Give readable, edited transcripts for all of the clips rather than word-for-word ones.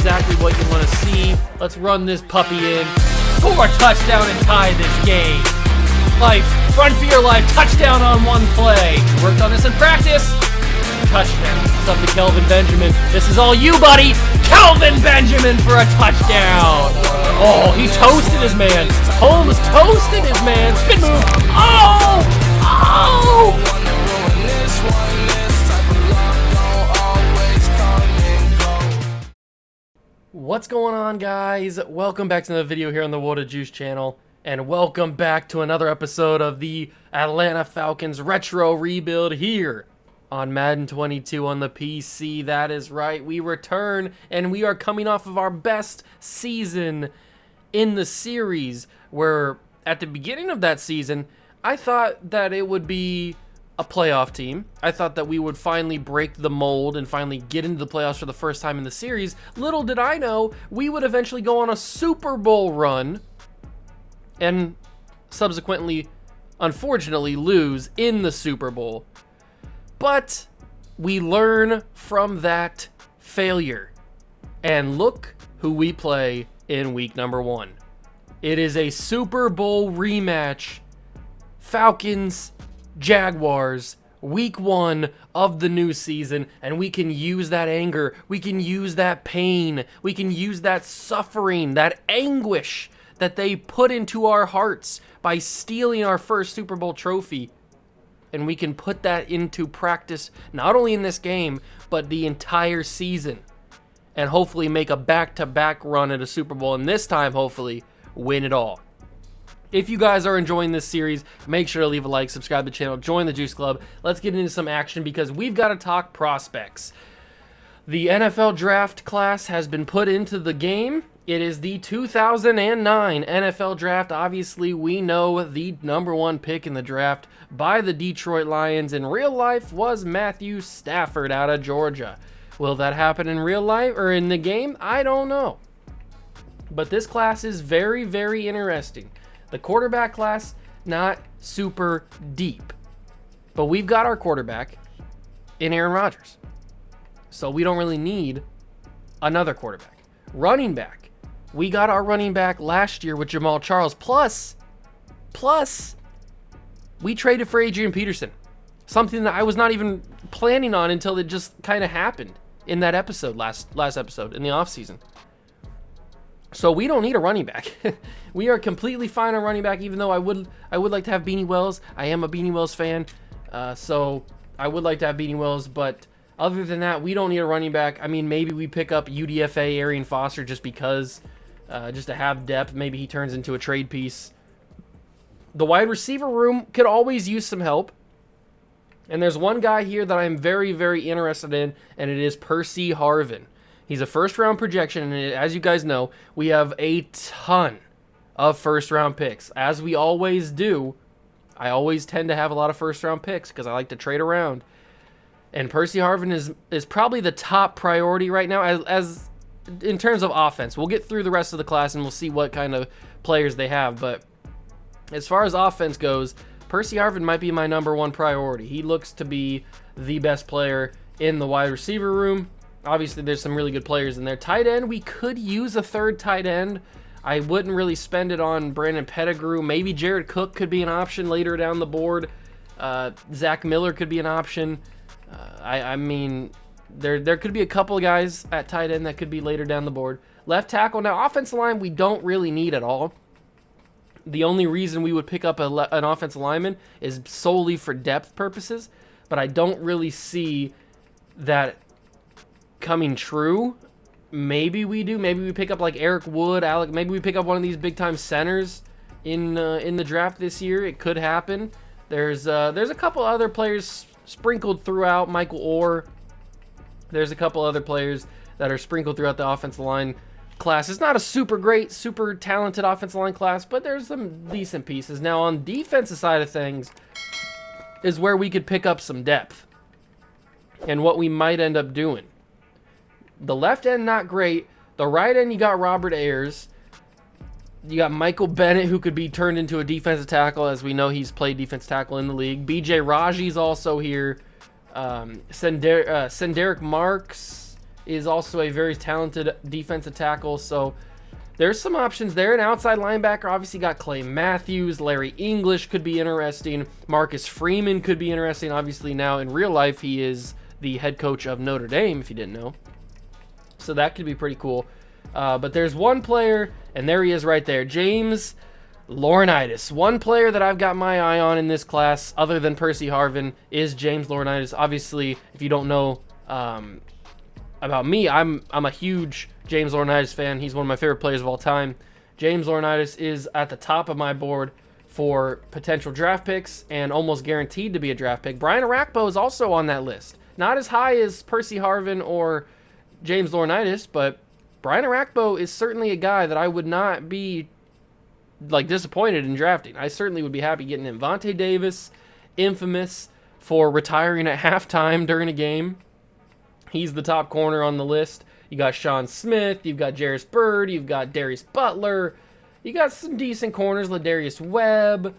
exactly what you want to see. Let's run this puppy in. Score a touchdown and tie this game. Life, run for your life, touchdown on one play. Worked on this in practice. Touchdown. It's up to Kelvin Benjamin. This is all you, buddy. Kelvin Benjamin for a touchdown. Oh, he toasted his man. Holmes toasted his man. Spin move. Oh! Oh! What's going on, guys? Welcome back to another video here on the Water Juice channel. And welcome back to another episode of the Atlanta Falcons Retro Rebuild here on Madden 22 on the PC. That is right, we return, and we are coming off of our best season in the series, where at the beginning of that season, I thought that it would be a playoff team. I thought that we would finally break the mold and finally get into the playoffs for the first time in the series. Little did I know, we would eventually go on a Super Bowl run and subsequently, unfortunately, lose in the Super Bowl. But we learn from that failure. And look who we play in week number 1. It is a Super Bowl rematch. Falcons, Jaguars, week 1 of the new season. And we can use that anger. We can use that pain. We can use that suffering, that anguish that they put into our hearts by stealing our first Super Bowl trophy. And we can put that into practice, not only in this game, but the entire season. And hopefully make a back-to-back run at a Super Bowl. And this time, hopefully, win it all. If you guys are enjoying this series, make sure to leave a like, subscribe to the channel, join the Juice Club. Let's get into some action because we've got to talk prospects. The NFL draft class has been put into the game. It is the 2009 NFL draft. Obviously, we know the number 1 pick in the draft by the Detroit Lions in real life was Matthew Stafford out of Georgia. Will that happen in real life or in the game? I don't know. But this class is very, very interesting. The quarterback class, not super deep. But we've got our quarterback in Aaron Rodgers. So we don't really need another quarterback. Running back. We got our running back last year with Jamal Charles. Plus, we traded for Adrian Peterson. Something that I was not even planning on until it just kind of happened in that episode, last episode, in the offseason. So we don't need a running back. We are completely fine on running back, even though I would like to have Beanie Wells. I am a Beanie Wells fan, so I would like to have Beanie Wells, but other than that, we don't need a running back. I mean, maybe we pick up UDFA Arian Foster just because, just to have depth. Maybe he turns into a trade piece. The wide receiver room could always use some help. And there's one guy here that I'm very, very interested in, and it is Percy Harvin. He's a first-round projection, and as you guys know, we have a ton of first-round picks. As we always do, I always tend to have a lot of first-round picks because I like to trade around. And Percy Harvin is probably the top priority right now as in terms of offense. We'll get through the rest of the class, and we'll see what kind of players they have. But as far as offense goes, Percy Harvin might be my number 1 priority. He looks to be the best player in the wide receiver room. Obviously, there's some really good players in there. Tight end, we could use a third tight end. I wouldn't really spend it on Brandon Pettigrew. Maybe Jared Cook could be an option later down the board. Zach Miller could be an option. I mean, there could be a couple of guys at tight end that could be later down the board. Left tackle, now offensive line we don't really need at all. The only reason we would pick up an offensive lineman is solely for depth purposes, but I don't really see that coming true. Maybe we do. Maybe we pick up like Eric Wood, maybe we pick up one of these big-time centers in the draft this year. It could happen. There's a couple other players sprinkled throughout. Michael Orr. There's a couple other players that are sprinkled throughout the offensive line class. It's not a super great, super talented offensive line class, but there's some decent pieces. Now, on the defensive side of things is where we could pick up some depth and what we might end up doing. The left end, not great. The right end, you got Robert Ayers. You got Michael Bennett, who could be turned into a defensive tackle. As we know, he's played defensive tackle in the league. B.J. Raji's also here. Senderic Marks. is also a very talented defensive tackle. So there's some options there. An outside linebacker, obviously got Clay Matthews. Larry English could be interesting. Marcus Freeman could be interesting. Obviously now in real life, he is the head coach of Notre Dame, if you didn't know. So that could be pretty cool. But there's one player, and there he is right there, James Laurinaitis. One player that I've got my eye on in this class, other than Percy Harvin, is James Laurinaitis. Obviously, if you don't know about me, I'm a huge James Laurinaitis fan. He's one of my favorite players of all time. James Laurinaitis is at the top of my board for potential draft picks and almost guaranteed to be a draft pick. Brian Arakpo is also on that list. Not as high as Percy Harvin or James Laurinaitis, but Brian Arakpo is certainly a guy that I would not be disappointed in drafting. I certainly would be happy getting him. Vontae Davis, infamous for retiring at halftime during a game. He's the top corner on the list. You got Sean Smith, you've got Jarris Bird, you've got Darius Butler, you got some decent corners, Ladarius Webb,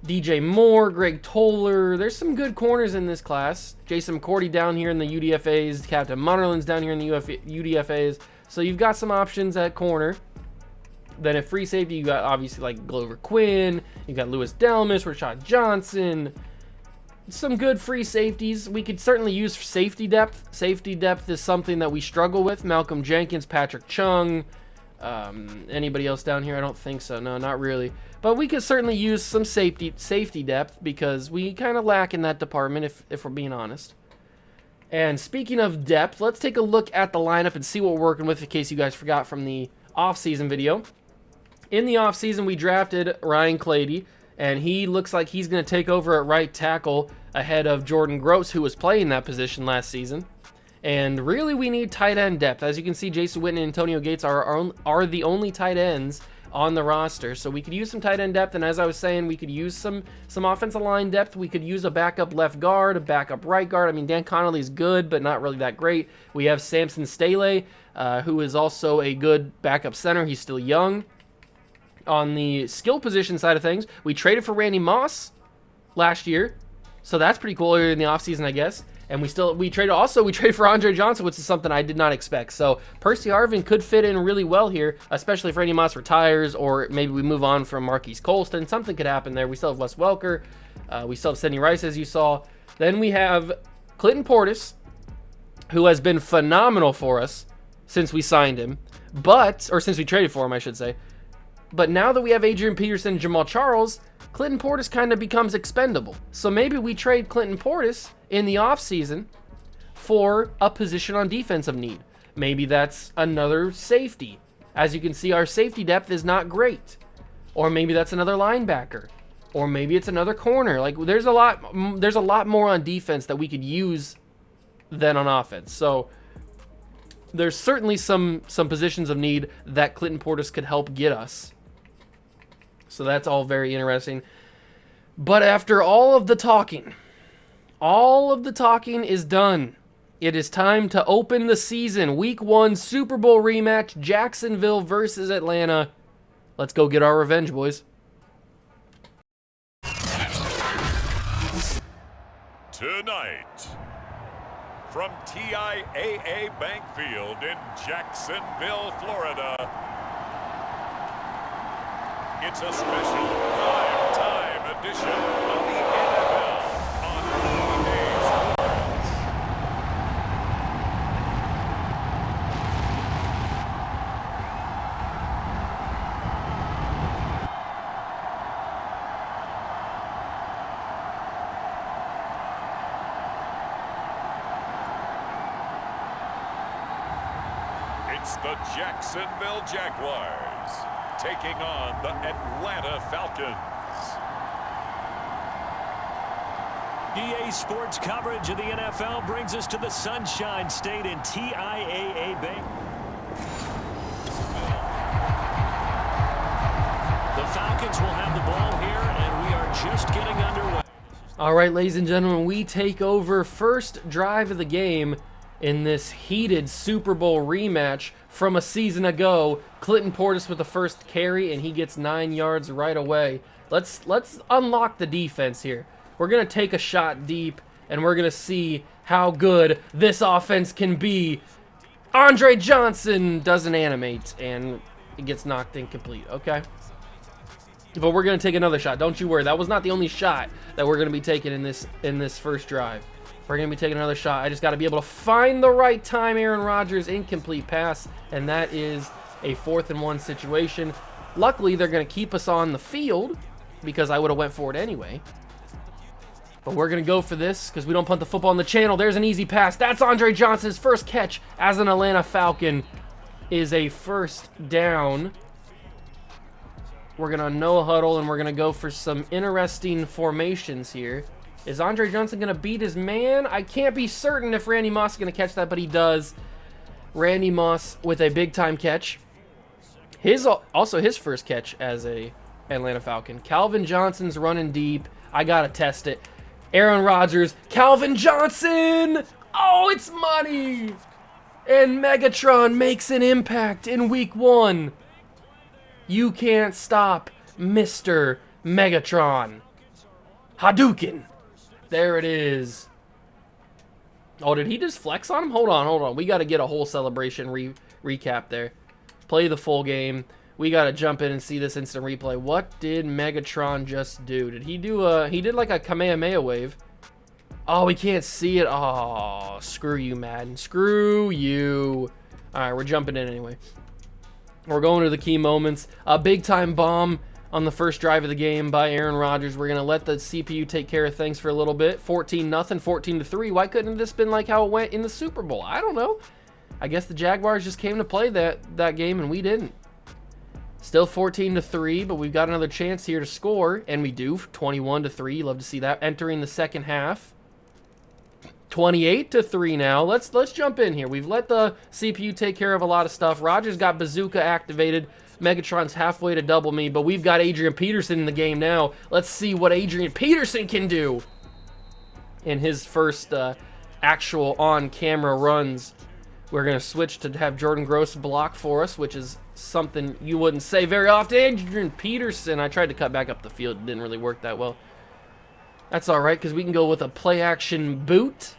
DJ Moore, Greg Toller. There's some good corners in this class. Jason McCourty down here in the UDFAs, Captain Munnerlin's down here in the UDFAs. So you've got some options at corner. Then at free safety, you got obviously like Glover Quinn, you got Lewis Delmas, Rashad Johnson. Some good free safeties. We could certainly use safety depth. Safety depth is something that we struggle with. Malcolm Jenkins, Patrick Chung. Anybody else down here? I don't think so. No, not really. But we could certainly use some safety depth because we kind of lack in that department, if we're being honest. And speaking of depth, let's take a look at the lineup and see what we're working with in case you guys forgot from the offseason video. In the offseason, we drafted Ryan Clady, and he looks like he's going to take over at right tackle ahead of Jordan Gross, who was playing that position last season. And really, we need tight end depth. As you can see, Jason Witten and Antonio Gates are the only tight ends on the roster. So we could use some tight end depth, and as I was saying, we could use some offensive line depth. We could use a backup left guard, a backup right guard. I mean, Dan Connolly is good, but not really that great. We have Samson Staley, who is also a good backup center. He's still young. On the skill position side of things, we traded for Randy Moss last year, so that's pretty cool earlier in the offseason, I guess. And we traded for Andre Johnson, which is something I did not expect. So Percy Harvin could fit in really well here, especially if Randy Moss retires, or maybe we move on from Marquise Colston. Something could happen there. We still have Wes Welker. We still have Sidney Rice, as you saw. Then we have Clinton Portis, who has been phenomenal for us since we signed him, or since we traded for him, I should say. But now that we have Adrian Peterson and Jamal Charles, Clinton Portis kind of becomes expendable. So maybe we trade Clinton Portis in the offseason for a position on defensive need. Maybe that's another safety. As you can see, our safety depth is not great. Or maybe that's another linebacker. Or maybe it's another corner. Like there's a lot more on defense that we could use than on offense. So there's certainly some positions of need that Clinton Portis could help get us. So that's all very interesting. But after all of the talking is done. It is time to open the season. Week 1 Super Bowl rematch, Jacksonville versus Atlanta. Let's go get our revenge, boys. Tonight, from TIAA Bank Field in Jacksonville, Florida, it's a special prime-time edition of the NFL on EA Sports. It's the Jacksonville Jaguars taking on the Atlanta Falcons. EA Sports coverage of the NFL brings us to the Sunshine State in TIAA Bank. The Falcons will have the ball here, and we are just getting underway. All right, ladies and gentlemen, we take over first drive of the game in this heated Super Bowl rematch from a season ago. Clinton Portis with the first carry, and he gets 9 yards right away. Let's unlock the defense here. We're going to take a shot deep, and we're going to see how good this offense can be Andre Johnson doesn't animate, and it gets knocked incomplete. Okay. But we're going to take another shot. Don't you worry. That was not the only shot that we're going to be taking in this first drive. We're going to be taking another shot. I just got to be able to find the right time. Aaron Rodgers, incomplete pass, and that is a 4th and 1 situation. Luckily, they're going to keep us on the field because I would have went for it anyway. But we're going to go for this because we don't punt the football on the channel. There's an easy pass. That's Andre Johnson's first catch as an Atlanta Falcon is a first down. We're going to no huddle, and we're going to go for some interesting formations here. Is Andre Johnson going to beat his man? I can't be certain if Randy Moss is going to catch that, but he does. Randy Moss with a big-time catch. Also his first catch as a Atlanta Falcon. Calvin Johnson's running deep. I got to test it. Aaron Rodgers. Calvin Johnson! Oh, it's money! And Megatron makes an impact in week 1. You can't stop Mr. Megatron. Hadouken. There it is. Oh, did he just flex on him? Hold on. We got to get a whole celebration recap there. Play the full game. We got to jump in and see this instant replay. What did Megatron just do? Did he do he did like a Kamehameha wave. Oh, we can't see it. Oh, screw you, Madden. Screw you. All right, we're jumping in anyway. We're going to the key moments. A big-time bomb on the first drive of the game by Aaron Rodgers. We're going to let the CPU take care of things for a little bit. 14-0, 14-3. Why couldn't this been like how it went in the Super Bowl? I don't know. I guess the Jaguars just came to play that game, and we didn't. Still 14-3, but we've got another chance here to score, and we do. 21-3. Love to see that. Entering the second half. 28-3 now. Let's jump in here. We've let the CPU take care of a lot of stuff. Rodgers got bazooka activated. Megatron's halfway to double me, but we've got Adrian Peterson in the game now. Let's see what Adrian Peterson can do in his first actual on-camera runs. We're going to switch to have Jordan Gross block for us, which is something you wouldn't say very often. Adrian Peterson. I tried to cut back up the field. It didn't really work that well. That's all right, because we can go with a play-action boot.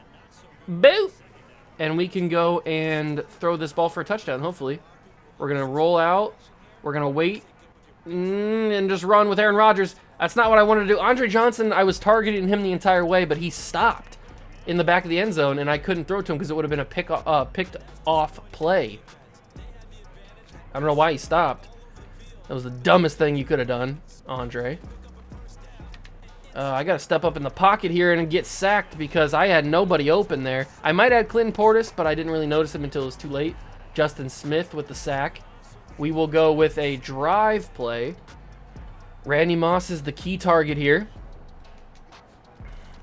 Boot! And we can go and throw this ball for a touchdown, hopefully. We're going to roll out. We're going to wait and just run with Aaron Rodgers. That's not what I wanted to do. Andre Johnson, I was targeting him the entire way, but he stopped in the back of the end zone, and I couldn't throw to him because it would have been a picked off play. I don't know why he stopped. That was the dumbest thing you could have done, Andre. I got to step up in the pocket here and get sacked because I had nobody open there. I might add Clinton Portis, but I didn't really notice him until it was too late. Justin Smith with the sack. We will go with a drive play. Randy Moss is the key target here.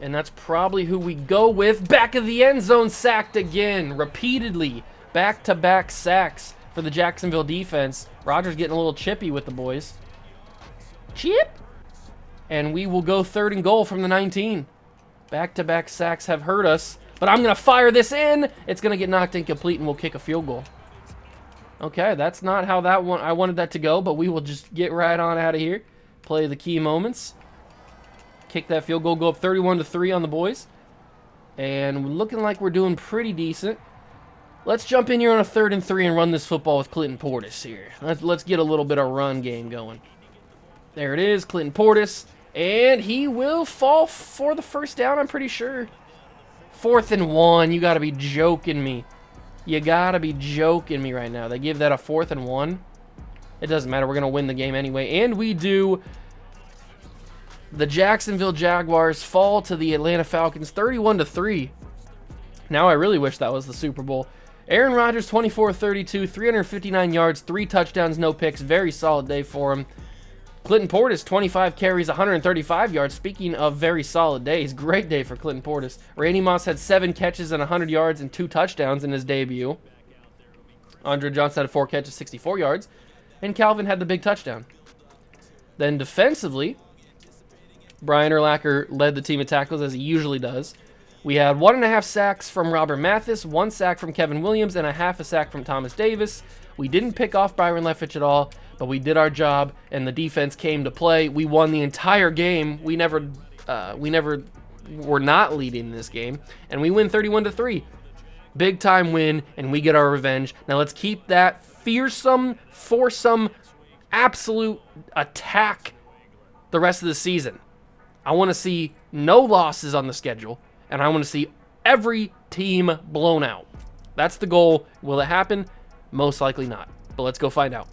And that's probably who we go with. Back of the end zone, sacked again, repeatedly. Back-to-back sacks for the Jacksonville defense. Rodgers getting a little chippy with the boys. Chip! And we will go 3rd and goal from the 19. Back-to-back sacks have hurt us. But I'm going to fire this in. It's going to get knocked incomplete, and we'll kick a field goal. Okay, that's not how I wanted that to go, but we will just get right on out of here. Play the key moments. Kick that field goal, go up 31-3 on the boys. And looking like we're doing pretty decent. Let's jump in here on a 3rd and 3 and run this football with Clinton Portis here. Let's get a little bit of run game going. There it is, Clinton Portis. And he will fall for the first down, I'm pretty sure. 4th and 1. You got to be joking me. You got to be joking me right now. They give that a 4th and 1. It doesn't matter. We're going to win the game anyway. And we do. The Jacksonville Jaguars fall to the Atlanta Falcons 31-3. Now I really wish that was the Super Bowl. Aaron Rodgers, 24-32, 359 yards, 3 touchdowns, no picks. Very solid day for him. Clinton Portis, 25 carries, 135 yards. Speaking of very solid days, great day for Clinton Portis. Randy Moss had 7 catches and 100 yards and 2 touchdowns in his debut. Andre Johnson had 4 catches, 64 yards. And Calvin had the big touchdown. Then defensively, Brian Urlacher led the team in tackles as he usually does. We had 1.5 sacks from Robert Mathis, 1 sack from Kevin Williams, and a half a sack from Thomas Davis. We didn't pick off Byron Leftwich at all, but we did our job, and the defense came to play. We won the entire game. We never were not leading this game, and we win 31-3. Big time win, and we get our revenge. Now let's keep that fearsome, foursome, absolute attack the rest of the season. I want to see no losses on the schedule, and I want to see every team blown out. That's the goal. Will it happen? Most likely not, but let's go find out.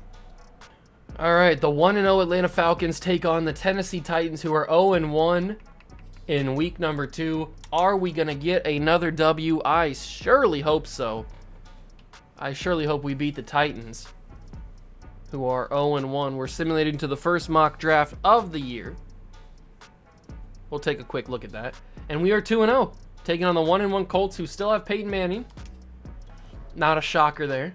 All right, the 1-0 Atlanta Falcons take on the Tennessee Titans, who are 0-1 in week number 2. Are we going to get another W? I surely hope so. I surely hope we beat the Titans, who are 0-1. We're simulating to the first mock draft of the year. We'll take a quick look at that. And we are 2-0, taking on the 1-1 Colts, who still have Peyton Manning. Not a shocker there.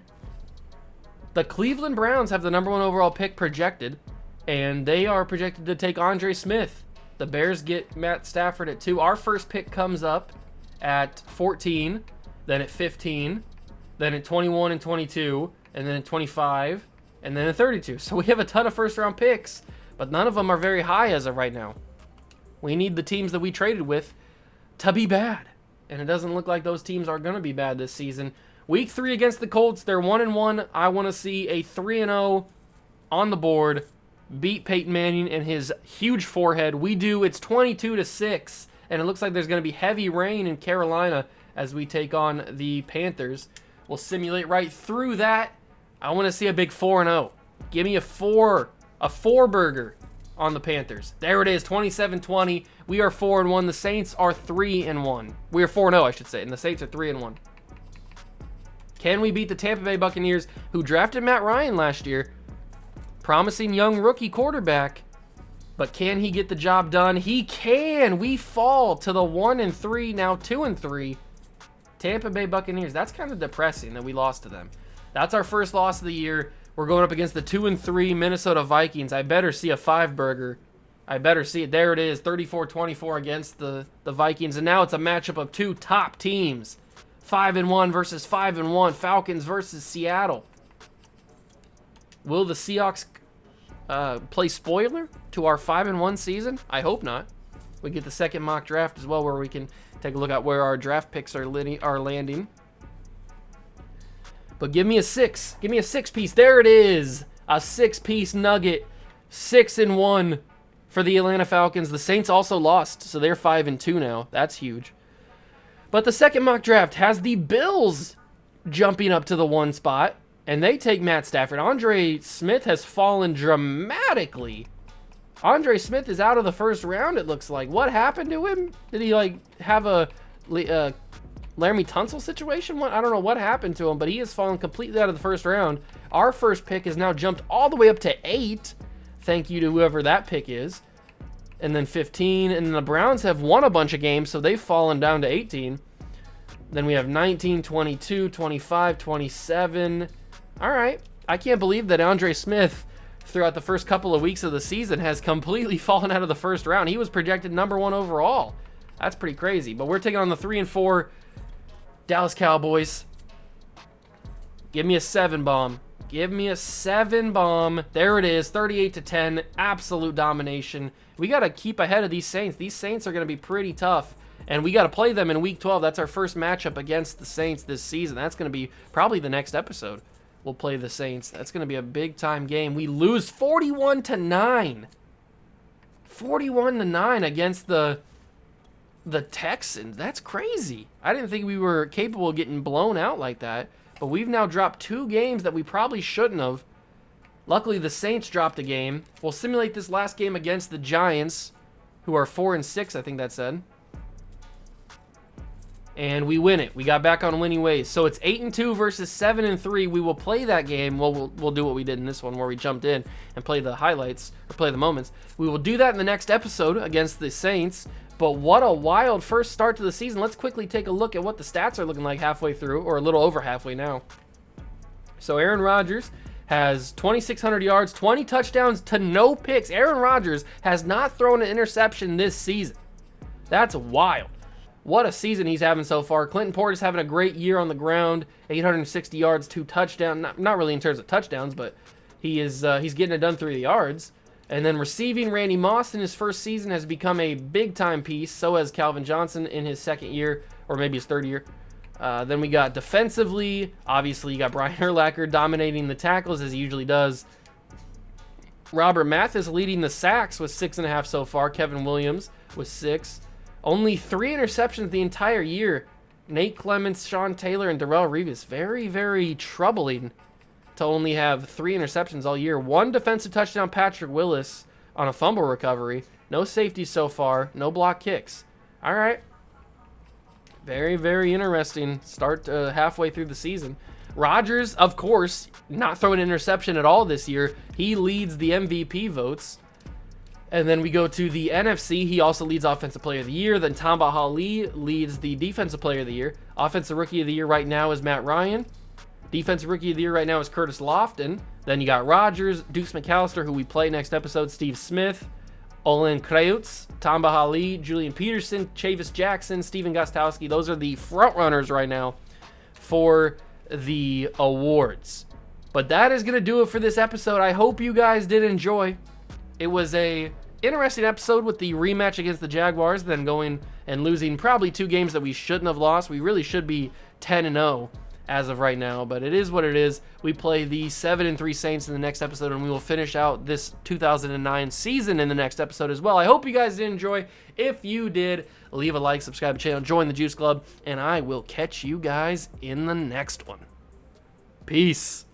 The Cleveland Browns have the number 1 overall pick projected, and they are projected to take Andre Smith. The Bears get Matt Stafford at 2. Our first pick comes up at 14, then at 15, then at 21 and 22, and then at 25, and then at 32. So we have a ton of first-round picks, but none of them are very high as of right now. We need the teams that we traded with to be bad, and it doesn't look like those teams are going to be bad this season. Week 3 against the Colts, they're 1-1. I want to see a 3-0 on the board, beat Peyton Manning and his huge forehead. We do. It's 22-6, and it looks like there's going to be heavy rain in Carolina as we take on the Panthers. We'll simulate right through that. I want to see a big 4-0. Give me a 4 burger on the Panthers. There it is, 27-20. We are 4-1. The Saints are 3-1. We are 4-0, I should say, and the Saints are 3-1. Can we beat the Tampa Bay Buccaneers, who drafted Matt Ryan last year? Promising young rookie quarterback. But can he get the job done? He can. We fall to the 1-3, now 2-3. Tampa Bay Buccaneers. That's kind of depressing that we lost to them. That's our first loss of the year. We're going up against the 2-3 Minnesota Vikings. I better see a 5 burger. I better see it. There it is, 34-24 against the Vikings. And now it's a matchup of 2 top teams. 5-1 versus 5-1. Falcons versus Seattle. Will the Seahawks play spoiler to our 5-1 season? I hope not. We get the second mock draft as well, where we can take a look at where our draft picks are landing. But give me a 6. Give me a 6-piece. There it is. A 6-piece nugget. 6-1 for the Atlanta Falcons. The Saints also lost, so they're 5-2 now. That's huge. But the second mock draft has the Bills jumping up to the 1 spot, and they take Matt Stafford. Andre Smith has fallen dramatically. Andre Smith is out of the first round, it looks like. What happened to him? Did he, have a Laramie Tunsil situation? I don't know what happened to him, but he has fallen completely out of the first round. Our first pick has now jumped all the way up to 8. Thank you to whoever that pick is. And then 15, and then the Browns have won a bunch of games, so they've fallen down to 18. Then we have 19, 22, 25, 27. All right. I can't believe that Andre Smith, throughout the first couple of weeks of the season, has completely fallen out of the first round. He was projected number 1 overall. That's pretty crazy. But we're taking on the 3-4 Dallas Cowboys. Give me a 7 bomb. Give me a 7 bomb. There it is, 38-10, absolute domination. We got to keep ahead of these Saints. These Saints are going to be pretty tough, and we got to play them in Week 12. That's our first matchup against the Saints this season. That's going to be probably the next episode. We'll play the Saints. That's going to be a big-time game. We lose 41-9. 41-9 against the Texans. That's crazy. I didn't think we were capable of getting blown out like that. But we've now dropped 2 games that we probably shouldn't have. Luckily, the Saints dropped a game. We'll simulate this last game against the Giants, who are 4-6, I think that said. And we win it. We got back on winning ways. So it's 8-2 versus 7-3. We will play that game. We'll do what we did in this one, where we jumped in and played the highlights, or play the moments. We will do that in the next episode against the Saints. But what a wild first start to the season. Let's quickly take a look at what the stats are looking like halfway through, or a little over halfway now. So Aaron Rodgers has 2,600 yards, 20 touchdowns to no picks. Aaron Rodgers has not thrown an interception this season. That's wild. What a season he's having so far. Clinton Portis having a great year on the ground, 860 yards, 2 touchdowns. Not really in terms of touchdowns, but he's getting it done through the yards. And then receiving, Randy Moss in his first season has become a big-time piece. So has Calvin Johnson in his second year, or maybe his third year. Then we got defensively. Obviously, you got Brian Urlacher dominating the tackles as he usually does. Robert Mathis leading the sacks with 6.5 so far. Kevin Williams with 6. Only 3 interceptions the entire year. Nate Clements, Sean Taylor, and Darrell Revis. Very, very troubling to only have 3 interceptions all year. 1 defensive touchdown, Patrick Willis, on a fumble recovery. No safeties so far. No block kicks. All right. Very, very interesting start halfway through the season. Rodgers, of course, not throwing an interception at all this year. He leads the MVP votes. And then we go to the NFC. He also leads Offensive Player of the Year. Then Tamba Hali leads the Defensive Player of the Year. Offensive Rookie of the Year right now is Matt Ryan. Defensive Rookie of the Year right now is Curtis Lofton. Then you got Rodgers, Dukes McAllister, who we play next episode, Steve Smith, Olin Kreutz, Tamba Hali, Julian Peterson, Chavis Jackson, Steven Gostowski. Those are the front runners right now for the awards. But that is going to do it for this episode. I hope you guys did enjoy. It was a interesting episode with the rematch against the Jaguars, then going and losing probably 2 games that we shouldn't have lost. We really should be 10-0 as of right now, but it is what it is. We play the 7-3 Saints in the next episode, and we will finish out this 2009 season in the next episode as well. I hope you guys did enjoy. If you did, leave a like, subscribe to the channel, join the Juice Club, and I will catch you guys in the next one. Peace.